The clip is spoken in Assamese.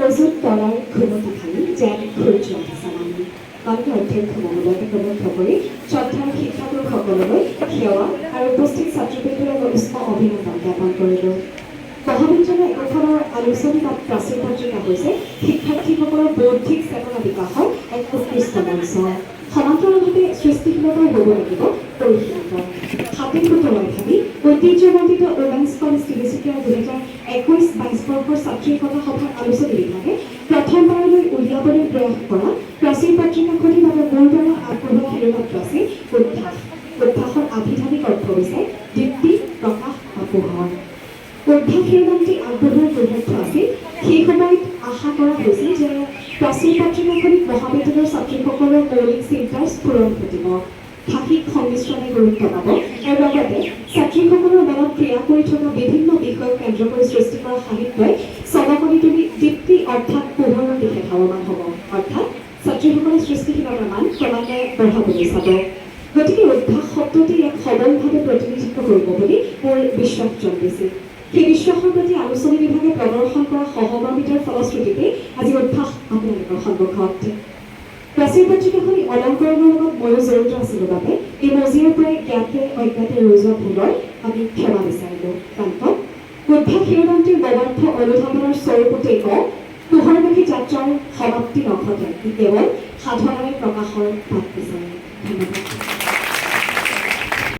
অজুত তলাৰ ঘুমতি খালি যেন ঘূৰি যোৱা চালানি মাননীয় অধ্যক্ষ মহোদয়কে প্ৰমুখ কৰি শ্ৰদ্ধাৰ শিক্ষাগুৰুসকললৈ সেৱা আৰু উপস্থিত ছাত্ৰবৃন্দলৈ উষ্ম অভিনন্দন জ্ঞাপন কৰিলোঁ। মহাবিদ্যালয় একোখনৰ আলোচনী বা প্ৰাচীন পত্ৰিকা হৈছে শিক্ষাৰ্থীসকলৰ বৌদ্ধিক চেতনা বিকাশৰ এক উৎকৃষ্ট মঞ্চ। সমান্তৰালভাৱে সৃষ্টিশীলতাই হ'ব লাগিব পৰিশীলিত। হাতে পুতলাই ভাবি ঐতিহ্যমণ্ডিত উমেন্স কলেজ তিনিচুকীয়াৰ 2021-22 বৰ্ষৰ ছাত্ৰী একতা সভাৰ আলোচনী বিভাগে প্ৰথমবাৰলৈ উলিয়াবলৈ প্ৰয়াস কৰা প্ৰাচীন পত্ৰিকাখনিৰ বাবে মোৰ দ্বাৰা আগবঢ়োৱা শিৰোনামটো আছিল উদ্ভাস। উদ্ভাসৰ আভিধানিক অৰ্থ হৈছে দীপ্তি, প্ৰকাশ বা পোহৰ। উদ্ভাস শিৰোনামটি আগবঢ়োৱাৰ দুৰ্ভাগ্য আছিল সেই সময়ত আশা কৰা হৈছিল যে প্ৰাচীন পত্ৰিকাখনিত মহাবিদ্যালয়ৰ ছাত্ৰীসকলৰ মৌলিক চিন্তাৰ স্ফুৰণ ঘটিব, ভাষিক সংমিশ্ৰণে গুৰুত্ব পাব আৰু লগতে ছাত্ৰীসকলৰ মনত ক্ৰিয়া কৰি থকা বিভিন্ন বিষয়ক কেন্দ্ৰ কৰি সৃষ্টি কৰা সাহিত্যই চমকনি তুলি দীপ্তি অৰ্থাৎ পোহৰৰ দিশে ধাৱমান হ'ব, অৰ্থাৎ ছাত্ৰীসকলৰ সৃষ্টিশীলতাৰ মান ক্ৰমান্বয়ে বঢ়াবলৈ চাব। গতিকে উদ্ভাস শব্দটি ইয়াক সবলভাৱে প্ৰতিনিধিত্ব কৰিব বুলি মোৰ বিশ্বাস জন্মিছিল। সেই বিশ্বাসৰ প্ৰতি আলোচনী বিভাগে প্ৰদৰ্শন কৰা সহমৰ্মিতাৰ ফলশ্ৰুতিতে আজি উদ্ভাস আপোনালোকৰ সন্মুখত। প্ৰাচীন পত্ৰিকাখনি অলংকৰণৰ লগত ময়ো জড়িত আছিলোঁ বাবে এই মজিয়াৰ পৰাই জ্ঞাতে অজ্ঞাতে ৰৈ যোৱা ভুলৰ আমি ক্ষমা বিচাৰিলোঁ। কান্তত উদ্ভাস শিৰোনামটিৰ বৰ্বাৰ্থ অনুধাৱনৰ স্বৰূপতেই কওঁ, পোহৰমুখী যাত্ৰাৰ সমাপ্তি নঘটে, ই কেৱল সাধনাৰে প্ৰকাশৰ বাট বিচাৰে। ধন্যবাদ।